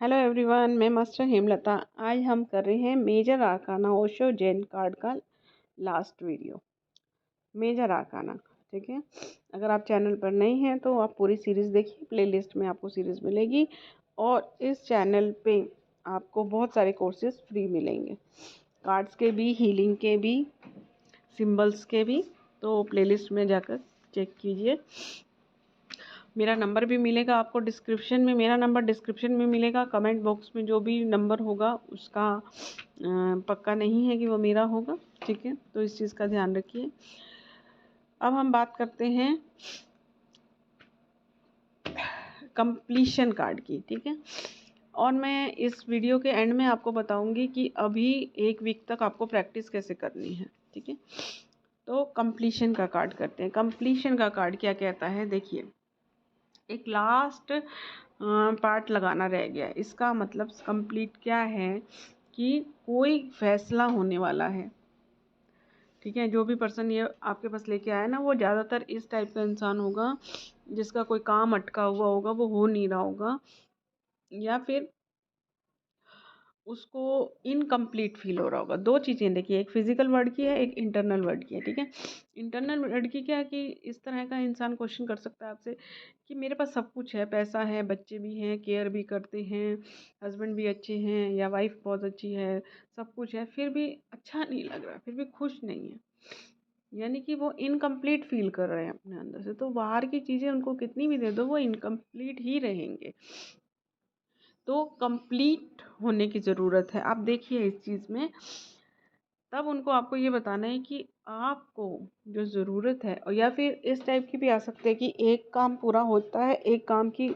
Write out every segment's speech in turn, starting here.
Hello everyone, मैं master Hemlata. आज हम कर रहे हैं major arcana Osho Zen card का लास्ट वीडियो। मेजर आर्काना, ठीक है। अगर आप चैनल पर नए हैं तो आप पूरी सीरीज़ देखिए, प्लेलिस्ट में आपको सीरीज़ मिलेगी। और इस चैनल पे आपको बहुत सारे कोर्सेज फ्री मिलेंगे, कार्ड्स के भी, हीलिंग के भी, सिंबल्स के भी। तो प्लेलिस्ट में जाकर चेक कीजिए। मेरा नंबर भी मिलेगा आपको डिस्क्रिप्शन में, मेरा नंबर डिस्क्रिप्शन में मिलेगा। कमेंट बॉक्स में जो भी नंबर होगा उसका पक्का नहीं है कि वो मेरा होगा, ठीक है। तो इस चीज़ का ध्यान रखिए। अब हम बात करते हैं कंप्लीशन कार्ड की, ठीक है। और मैं इस वीडियो के एंड में आपको बताऊंगी कि अभी 1 वीक तक आपको प्रैक्टिस कैसे करनी है, ठीक है। तो कंप्लीशन का कार्ड करते हैं। कंप्लीशन का कार्ड क्या कहता है, देखिए। एक लास्ट पार्ट लगाना रह गया। इसका मतलब कंप्लीट क्या है कि कोई फैसला होने वाला है, ठीक है। जो भी पर्सन ये आपके पास लेके आया ना, वो ज़्यादातर इस टाइप का इंसान होगा जिसका कोई काम अटका हुआ होगा, वो हो नहीं रहा होगा, या फिर उसको इनकम्प्लीट फील हो रहा होगा। 2 चीज़ें देखिए, एक फिजिकल वर्ड की है, एक इंटरनल वर्ड की है, ठीक है। इंटरनल वर्ड की क्या है कि इस तरह का इंसान क्वेश्चन कर सकता है आपसे कि मेरे पास सब कुछ है, पैसा है, बच्चे भी हैं, केयर भी करते हैं, हस्बैंड भी अच्छे हैं या वाइफ बहुत अच्छी है, सब कुछ है, फिर भी अच्छा नहीं लग रहा, फिर भी खुश नहीं है। यानी कि वो इनकम्प्लीट फील कर रहे हैं अपने अंदर से। तो बाहर की चीज़ें उनको कितनी भी दे दो, वो इनकम्प्लीट ही रहेंगे। तो कंप्लीट होने की ज़रूरत है। आप देखिए इस चीज़ में, तब उनको आपको ये बताना है कि आपको जो ज़रूरत है, और या फिर इस टाइप की भी आ सकते हैं कि एक काम पूरा होता है, एक काम की,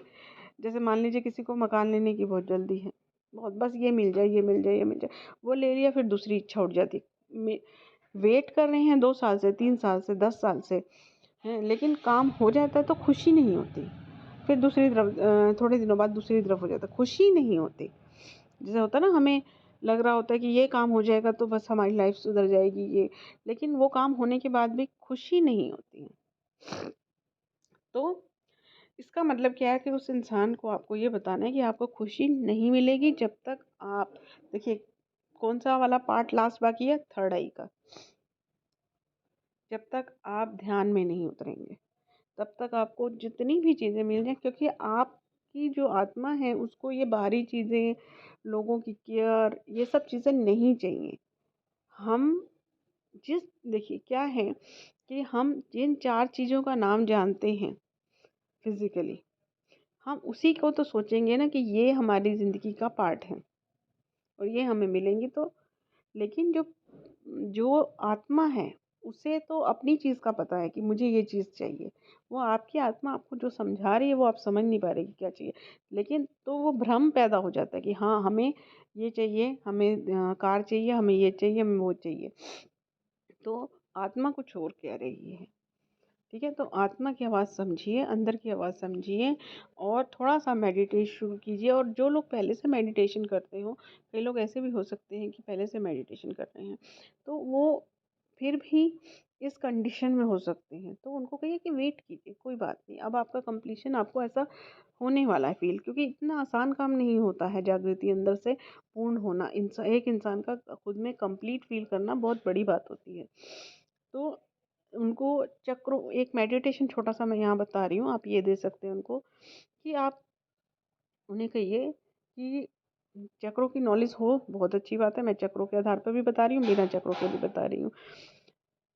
जैसे मान लीजिए किसी को मकान लेने की बहुत जल्दी है, बहुत, बस ये मिल जाए, ये मिल जाए, ये मिल जाए, वो ले लिया, फिर दूसरी इच्छा उठ जाती। वेट कर रहे हैं 2 साल से, 3 साल से, 10 साल से, हैं, लेकिन काम हो जाता है तो खुशी नहीं होती। फिर दूसरी तरफ थोड़े दिनों बाद दूसरी तरफ हो जाता है, खुशी नहीं होती। जैसे होता है ना, हमें लग रहा होता है कि ये काम हो जाएगा तो बस हमारी लाइफ सुधर जाएगी, ये, लेकिन वो काम होने के बाद भी खुशी नहीं होती है। तो इसका मतलब क्या है कि उस इंसान को आपको ये बताना है कि आपको खुशी नहीं मिलेगी जब तक आप, देखिए कौन सा वाला पार्ट लास्ट बाकी है, थर्ड आई का। जब तक आप ध्यान में नहीं उतरेंगे तब तक आपको जितनी भी चीज़ें मिल जाए, क्योंकि आपकी जो आत्मा है उसको ये बाहरी चीज़ें, लोगों की केयर, ये सब चीज़ें नहीं चाहिए। हम जिस, देखिए क्या है कि हम जिन 4 चीज़ों का नाम जानते हैं फिजिकली, हम उसी को तो सोचेंगे ना कि ये हमारी ज़िंदगी का पार्ट है और ये हमें मिलेंगी। तो लेकिन जो जो आत्मा है उसे तो अपनी चीज़ का पता है कि मुझे ये चीज़ चाहिए। वो आपकी आत्मा आपको जो समझा रही है वो आप समझ नहीं पा रहे कि क्या चाहिए। लेकिन तो वो भ्रम पैदा हो जाता है कि हाँ, हमें ये चाहिए, हमें कार चाहिए, हमें ये चाहिए, हमें वो चाहिए। तो आत्मा कुछ और कह रही है, ठीक है। तो आत्मा की आवाज़ समझिए, अंदर की आवाज़ समझिए और थोड़ा सा मेडिटेशन शुरू कीजिए। और जो लोग पहले से मेडिटेशन करते हो, कई लोग ऐसे भी हो सकते हैं कि पहले से मेडिटेशन कर रहे हैं, तो वो फिर भी इस कंडीशन में हो सकते हैं, तो उनको कहिए कि वेट कीजिए, कोई बात नहीं। अब आपका कंप्लीशन, आपको ऐसा होने वाला है फील, क्योंकि इतना आसान काम नहीं होता है जागृति अंदर से पूर्ण होना। एक इंसान का खुद में कंप्लीट फील करना बहुत बड़ी बात होती है। तो उनको चक्रों, एक मेडिटेशन छोटा सा मैं यहाँ बता रही हूँ, आप ये दे सकते हैं उनको कि आप उन्हें कहिए कि चक्रों की नॉलेज हो, बहुत अच्छी बात है। मैं चक्रों के आधार पर भी बता रही हूँ, बिना चक्रों के भी बता रही हूँ।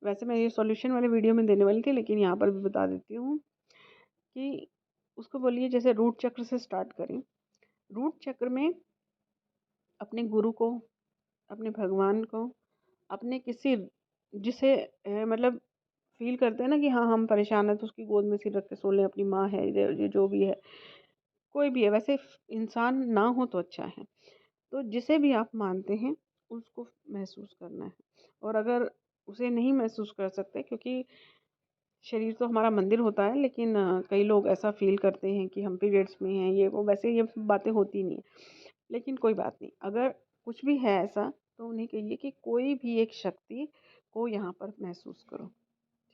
वैसे मैं ये सॉल्यूशन वाले वीडियो में देने वाली थी, लेकिन यहाँ पर भी बता देती हूँ कि उसको बोलिए जैसे रूट चक्र से स्टार्ट करें। रूट चक्र में अपने गुरु को, अपने भगवान को, अपने किसी, जिसे मतलब फील करते हैं ना कि हाँ हम परेशान है, तो उसकी गोद में सिर रख के सो लें। अपनी माँ है, जो भी है, कोई भी है, वैसे इंसान ना हो तो अच्छा है। तो जिसे भी आप मानते हैं उसको महसूस करना है। और अगर उसे नहीं महसूस कर सकते, क्योंकि शरीर तो हमारा मंदिर होता है, लेकिन कई लोग ऐसा फील करते हैं कि हम पीरियड्स में हैं, ये वो, वैसे ये बातें होती नहीं है। लेकिन कोई बात नहीं, अगर कुछ भी है ऐसा तो उन्हें कहिए कि कोई भी एक शक्ति को यहाँ पर महसूस करो,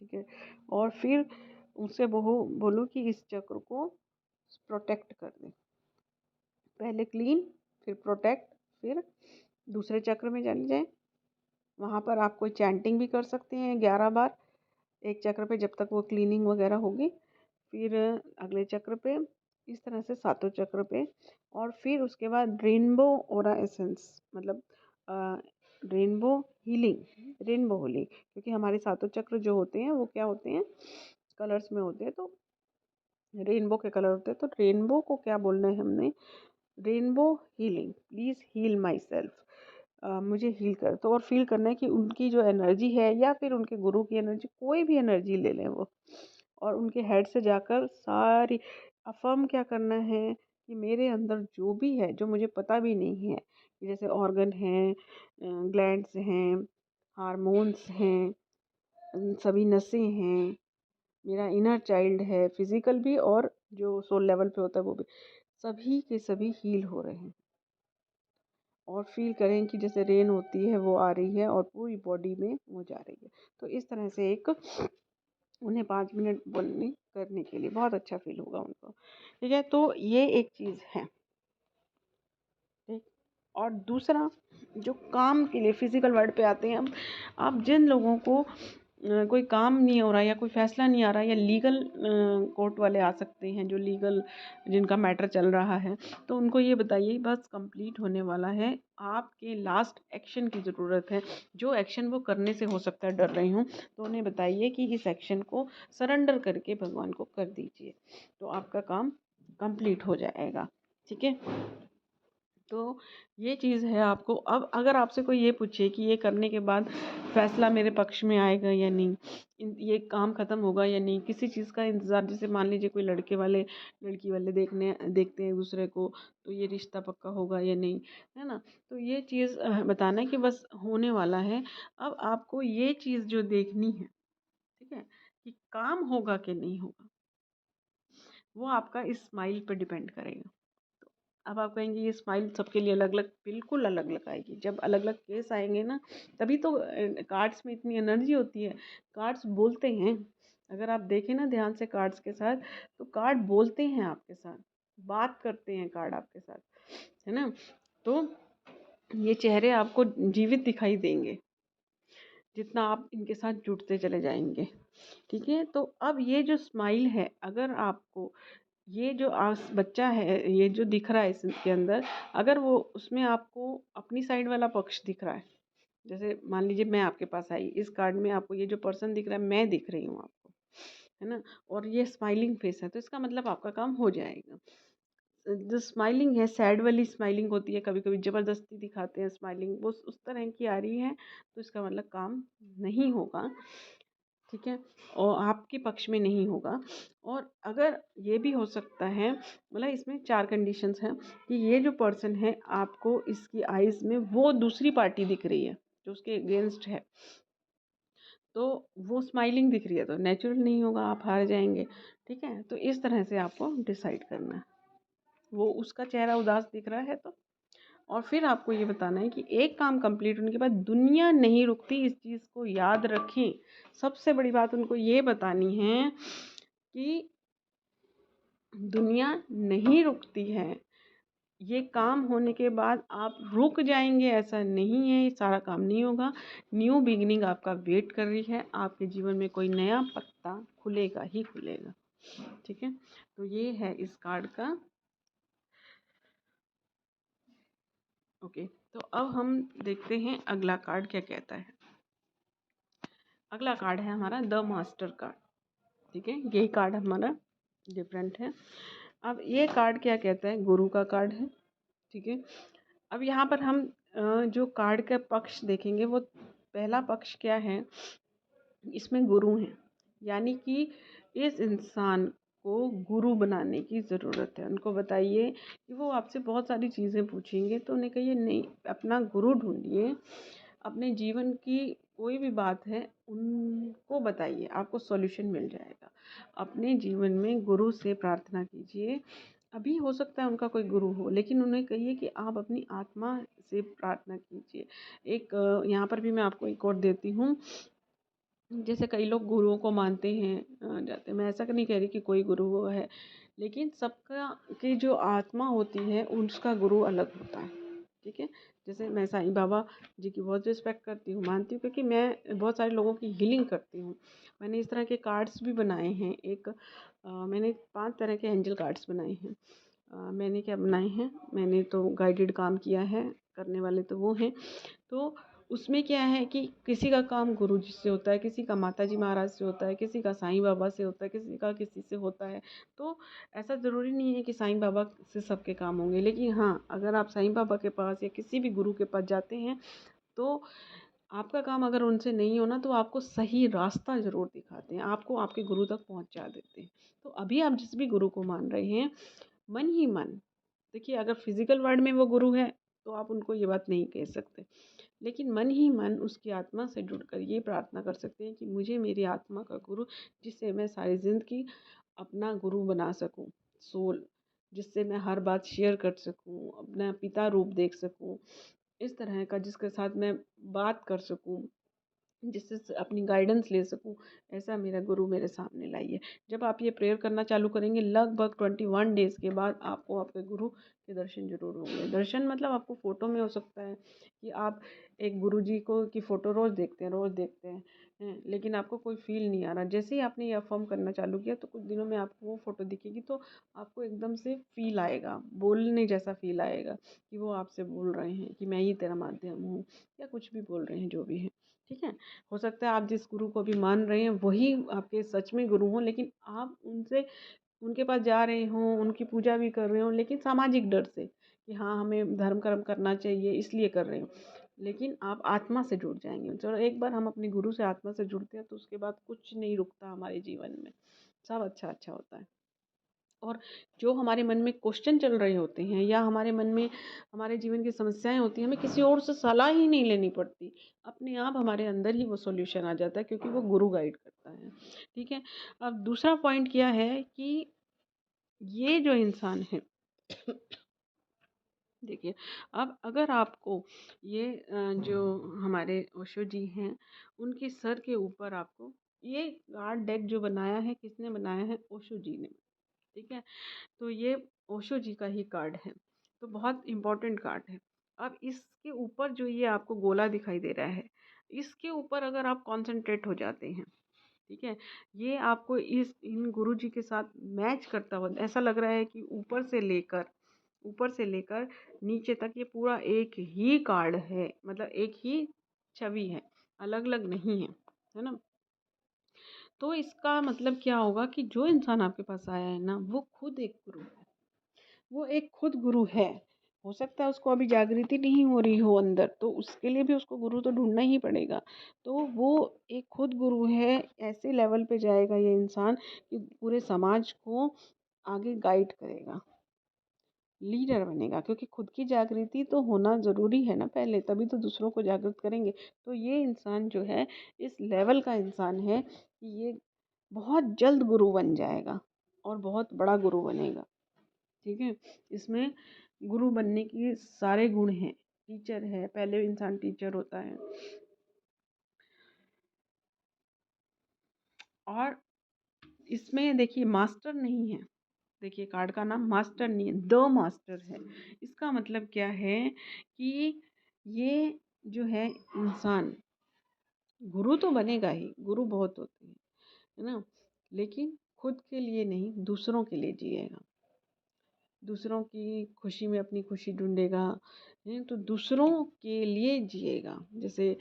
ठीक है। और फिर उनसे बोलो कि इस चक्र को प्रोटेक्ट कर दे, पहले क्लीन, फिर प्रोटेक्ट, फिर दूसरे चक्र में चले जाएं। वहाँ पर आप कोई चैंटिंग भी कर सकते हैं 11 बार एक चक्र पे, जब तक वो क्लीनिंग वगैरह होगी। फिर अगले चक्र पे, इस तरह से सातों चक्र पे। और फिर उसके बाद रेनबो ओरा एसेंस, मतलब रेनबो हीलिंग, क्योंकि हमारे सातों चक्र जो होते हैं वो क्या होते हैं, कलर्स में होते हैं। तो रेनबो के कलर होते हैं, तो रेनबो को क्या बोलना है हमने, rainbow healing, please heal my self. मुझे हील कर तो, और फील करना है कि उनकी जो एनर्जी है या फिर उनके गुरु की एनर्जी, कोई भी एनर्जी ले लें वो, और उनके हेड से जाकर सारी अफर्म क्या करना है कि मेरे अंदर जो भी है, जो मुझे पता भी नहीं है, कि जैसे ऑर्गन हैं, ग्लैंड्स हैं, हार्मोन्स हैं, सभी नसें हैं, मेरा इनर चाइल्ड है, फिजिकल भी और जो सोल लेवल पे होता है वो भी, सभी के सभी हील हो रहे हैं। और फील करें कि जैसे रेन होती है वो आ रही है और पूरी बॉडी में वो जा रही है। तो इस तरह से एक उन्हें 5 मिनट बोलने करने के लिए बहुत अच्छा फील होगा उनको। ठीक है, तो ये एक चीज़ है। ठीक। और दूसरा, जो काम के लिए फिजिकल वर्ड पे आते हैं हम, आप जिन लोगों को कोई काम नहीं हो रहा या कोई फैसला नहीं आ रहा, या लीगल कोर्ट वाले आ सकते हैं, जो लीगल जिनका मैटर चल रहा है, तो उनको ये बताइए बस कंप्लीट होने वाला है, आपके लास्ट एक्शन की ज़रूरत है। जो एक्शन वो करने से हो सकता है डर रही हूँ, तो उन्हें बताइए कि इस एक्शन को सरेंडर करके भगवान को कर दीजिए, तो आपका काम कंप्लीट हो जाएगा। ठीक है, तो ये चीज़ है। आपको अब अगर आपसे कोई ये पूछे कि ये करने के बाद फैसला मेरे पक्ष में आएगा या नहीं, ये काम ख़त्म होगा या नहीं, किसी चीज़ का इंतज़ार, जैसे मान लीजिए कोई लड़के वाले लड़की वाले देखते हैं दूसरे को, तो ये रिश्ता पक्का होगा या नहीं, है ना। तो ये चीज़ बताना है कि बस होने वाला है। अब आपको ये चीज़ जो देखनी है, ठीक है, कि काम होगा कि नहीं होगा, वो आपका इस स्माइल पर डिपेंड करेगा। अब आप कहेंगे ये स्माइल सबके लिए अलग अलग, बिल्कुल अलग अलग आएगी। जब अलग अलग केस आएंगे ना, तभी तो कार्ड्स में इतनी एनर्जी होती है। कार्ड्स बोलते हैं, अगर आप देखें ना ध्यान से कार्ड्स के साथ, तो कार्ड बोलते हैं आपके साथ, बात करते हैं कार्ड आपके साथ, है ना। तो ये चेहरे आपको जीवित दिखाई देंगे जितना आप इनके साथ जुड़ते चले जाएंगे। ठीक है, तो अब ये जो स्माइल है, अगर आपको ये जो बच्चा है, ये जो दिख रहा है इसके अंदर, अगर वो उसमें आपको अपनी साइड वाला पक्ष दिख रहा है, जैसे मान लीजिए मैं आपके पास आई, इस कार्ड में आपको ये जो पर्सन दिख रहा है, मैं दिख रही हूँ आपको, है ना, और ये स्माइलिंग फेस है, तो इसका मतलब आपका काम हो जाएगा। जो स्माइलिंग है, सैड वाली स्माइलिंग होती है, कभी कभी ज़बरदस्ती दिखाते हैं स्माइलिंग, वो उस तरह की आ रही है, तो इसका मतलब काम नहीं होगा। ठीक है, और आपके पक्ष में नहीं होगा। और अगर ये भी हो सकता है, मतलब इसमें 4 कंडीशंस हैं, कि ये जो पर्सन है, आपको इसकी आइज़ में वो दूसरी पार्टी दिख रही है जो उसके अगेंस्ट है, तो वो स्माइलिंग दिख रही है, तो नेचुरल नहीं होगा, आप हार जाएंगे। ठीक है, तो इस तरह से आपको डिसाइड करना है। वो उसका चेहरा उदास दिख रहा है तो, और फिर आपको ये बताना है कि एक काम कंप्लीट होने के बाद दुनिया नहीं रुकती, इस चीज़ को याद रखें। सबसे बड़ी बात उनको ये बतानी है कि दुनिया नहीं रुकती है, ये काम होने के बाद आप रुक जाएंगे ऐसा नहीं है, ये सारा काम नहीं होगा। न्यू बिगिनिंग आपका वेट कर रही है, आपके जीवन में कोई नया पत्ता खुलेगा ही खुलेगा। ठीक है, तो ये है इस कार्ड का। ओके, तो अब हम देखते हैं अगला कार्ड क्या कहता है। अगला कार्ड है हमारा द मास्टर कार्ड। ठीक है, यही कार्ड हमारा डिफरेंट है। अब ये कार्ड क्या कहता है, गुरु का कार्ड है। ठीक है, अब यहाँ पर हम जो कार्ड का पक्ष देखेंगे, वो पहला पक्ष क्या है, इसमें गुरु हैं, यानी कि इस इंसान को गुरु बनाने की ज़रूरत है। उनको बताइए कि वो आपसे बहुत सारी चीज़ें पूछेंगे, तो उन्हें कहिए नहीं, अपना गुरु ढूंढिए, अपने जीवन की कोई भी बात है उनको बताइए, आपको सॉल्यूशन मिल जाएगा। अपने जीवन में गुरु से प्रार्थना कीजिए। अभी हो सकता है उनका कोई गुरु हो, लेकिन उन्हें कहिए कि आप अपनी आत्मा से प्रार्थना कीजिए। एक यहाँ पर भी मैं आपको एक और देती हूँ। जैसे कई लोग गुरुओं को मानते हैं, जाते हैं, मैं ऐसा नहीं कह रही कि कोई गुरु वो है, लेकिन सबका की जो आत्मा होती है उसका गुरु अलग होता है। ठीक है, जैसे मैं साईं बाबा जी की बहुत रिस्पेक्ट करती हूँ, मानती हूँ, क्योंकि मैं बहुत सारे लोगों की हीलिंग करती हूँ। मैंने इस तरह के कार्ड्स भी बनाए हैं। मैंने 5 तरह के एंजल कार्ड्स बनाए हैं। मैंने क्या बनाए हैं, मैंने तो गाइडेड काम किया है, करने वाले तो वो हैं। तो उसमें क्या है कि किसी का काम गुरु जी से होता है, किसी का माता जी महाराज से होता है, किसी का साईं बाबा से होता है, किसी का किसी से होता है। तो ऐसा ज़रूरी नहीं है कि साईं बाबा से सबके काम होंगे, लेकिन हाँ, अगर आप साईं बाबा के पास या किसी भी गुरु के पास जाते हैं तो आपका काम अगर उनसे नहीं हो ना, तो आपको सही रास्ता ज़रूर दिखाते हैं, आपको आपके गुरु तक पहुँचा देते हैं। तो अभी आप जिस भी गुरु को मान रहे हैं, मन ही मन, देखिए, अगर फिजिकल वर्ल्ड में वो गुरु है तो आप उनको ये बात नहीं कह सकते, लेकिन मन ही मन उसकी आत्मा से जुड़कर ये प्रार्थना कर सकते हैं कि मुझे मेरी आत्मा का गुरु, जिससे मैं सारी ज़िंदगी अपना गुरु बना सकूं, सोल, जिससे मैं हर बात शेयर कर सकूं, अपना पिता रूप देख सकूं, इस तरह का जिसके साथ मैं बात कर सकूं, जिससे अपनी गाइडेंस ले सकूं, ऐसा मेरा गुरु मेरे सामने लाइए। जब आप ये प्रेयर करना चालू करेंगे, लगभग 21 डेज़ के बाद आपको आपके गुरु के दर्शन ज़रूर होंगे। दर्शन मतलब आपको फ़ोटो में हो सकता है कि आप एक गुरु जी को की फ़ोटो रोज़ देखते हैं, लेकिन आपको कोई फ़ील नहीं आ रहा। जैसे ही आपने ये अफ़र्म करना चालू किया, तो कुछ दिनों में आपको वो फ़ोटो दिखेगी, तो आपको एकदम से फ़ील आएगा, बोलने जैसा फ़ील आएगा कि वो आपसे बोल रहे हैं कि मैं ही तेरा माध्यम हूँ, या कुछ भी बोल रहे हैं, जो भी है। ठीक है? हो सकता है आप जिस गुरु को अभी मान रहे हैं वही आपके सच में गुरु हों, लेकिन आप उनसे उनके पास जा रहे हों, उनकी पूजा भी कर रहे हों, लेकिन सामाजिक डर से कि हाँ, हमें धर्म कर्म करना चाहिए, इसलिए कर रहे हो। लेकिन आप आत्मा से जुड़ जाएंगे। चलो, एक बार हम अपने गुरु से आत्मा से जुड़ते हैं तो उसके बाद कुछ नहीं रुकता हमारे जीवन में, सब अच्छा अच्छा होता है। और जो हमारे मन में क्वेश्चन चल रहे होते हैं, या हमारे मन में हमारे जीवन की समस्याएं होती हैं, हमें किसी और से सलाह ही नहीं लेनी पड़ती, अपने आप हमारे अंदर ही वो सॉल्यूशन आ जाता है, क्योंकि वो गुरु गाइड करता है। ठीक है। अब दूसरा पॉइंट क्या है कि ये जो इंसान है देखिए, अब अगर आपको ये जो हमारे ओशो जी हैं, उनके सर के ऊपर आपको ये कार्ड डेक जो बनाया है, किसने बनाया है? ओशो जी ने। ठीक है। तो ये ओशो जी का ही कार्ड है, तो बहुत इम्पोर्टेंट कार्ड है। अब इसके ऊपर जो ये आपको गोला दिखाई दे रहा है, इसके ऊपर अगर आप कॉन्सेंट्रेट हो जाते हैं, ठीक है, ये आपको इन गुरु जी के साथ मैच करता हुआ ऐसा लग रहा है कि ऊपर से लेकर नीचे तक ये पूरा एक ही कार्ड है, मतलब एक ही छवि है, अलग अलग नहीं है ना। तो इसका मतलब क्या होगा कि जो इंसान आपके पास आया है ना, वो खुद एक गुरु है, वो एक खुद गुरु है। हो सकता है उसको अभी जागृति नहीं हो रही हो अंदर, तो उसके लिए भी उसको गुरु तो ढूंढना ही पड़ेगा। तो वो एक खुद गुरु है। ऐसे लेवल पे जाएगा ये इंसान कि पूरे समाज को आगे गाइड करेगा, लीडर बनेगा, क्योंकि खुद की जागृति तो होना ज़रूरी है ना पहले, तभी तो दूसरों को जागृत करेंगे। तो ये इंसान जो है, इस लेवल का इंसान है कि ये बहुत जल्द गुरु बन जाएगा और बहुत बड़ा गुरु बनेगा। ठीक है। इसमें गुरु बनने की सारे गुण हैं। टीचर है, पहले इंसान टीचर होता है, और इसमें देखिए मास्टर नहीं है। देखिए, कार्ड का नाम मास्टर नहीं है, द मास्टर है। इसका मतलब क्या है कि ये जो है इंसान गुरु तो बनेगा ही, गुरु बहुत होते हैं, है ना, लेकिन खुद के लिए नहीं, दूसरों के लिए जिएगा, दूसरों की खुशी में अपनी खुशी ढूंढेगा, है तो दूसरों के लिए जिएगा। जैसे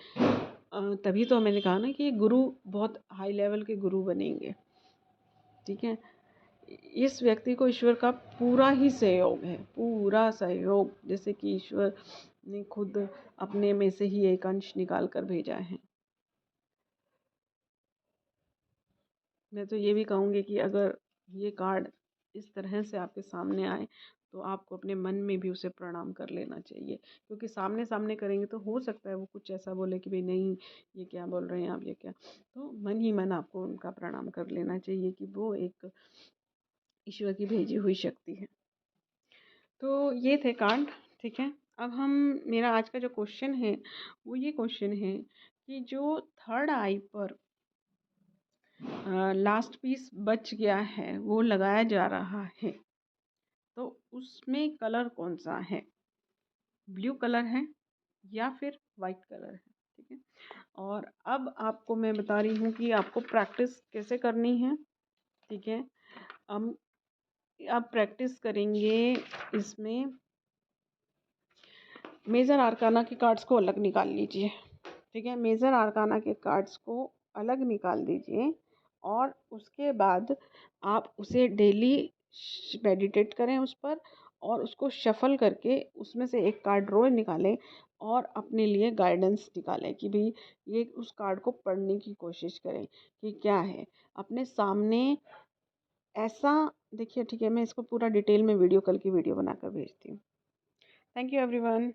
तभी तो मैंने कहा ना कि ये गुरु बहुत हाई लेवल के गुरु बनेंगे। ठीक है। इस व्यक्ति को ईश्वर का पूरा ही सहयोग है, पूरा सहयोग, जैसे कि ईश्वर ने खुद अपने में से ही एक अंश निकाल कर भेजा है। मैं तो ये भी कहूँगी कि अगर ये कार्ड इस तरह से आपके सामने आए, तो आपको अपने मन में भी उसे प्रणाम कर लेना चाहिए, क्योंकि सामने सामने करेंगे तो हो सकता है वो कुछ ऐसा बोले कि भाई नहीं, ये क्या बोल रहे हैं आप, ये क्या। तो मन ही मन आपको उनका प्रणाम कर लेना चाहिए कि वो एक ईश्वर की भेजी हुई शक्ति है। तो ये थे कार्ड। ठीक है। अब हम मेरा आज का जो क्वेश्चन है, वो ये क्वेश्चन है कि जो थर्ड आई पर लास्ट पीस बच गया है, वो लगाया जा रहा है, तो उसमें कलर कौन सा है? ब्लू कलर है या फिर वाइट कलर है। ठीक है, और अब आपको मैं बता रही हूँ कि आपको प्रैक्टिस कैसे करनी है। ठीक है, हम आप प्रैक्टिस करेंगे इसमें। मेजर आर्काना के कार्ड्स को अलग निकाल लीजिए। ठीक है, मेजर आर्काना के कार्ड्स को अलग निकाल दीजिए और उसके बाद आप उसे डेली मेडिटेट करें उस पर, और उसको शफल करके उसमें से एक कार्ड रो निकालें और अपने लिए गाइडेंस निकालें कि भाई ये उस कार्ड को पढ़ने की कोशिश करें कि क्या है अपने सामने ऐसा। देखिए, ठीक है, मैं इसको पूरा डिटेल में वीडियो कल की वीडियो बनाकर भेजती हूँ। Thank you everyone.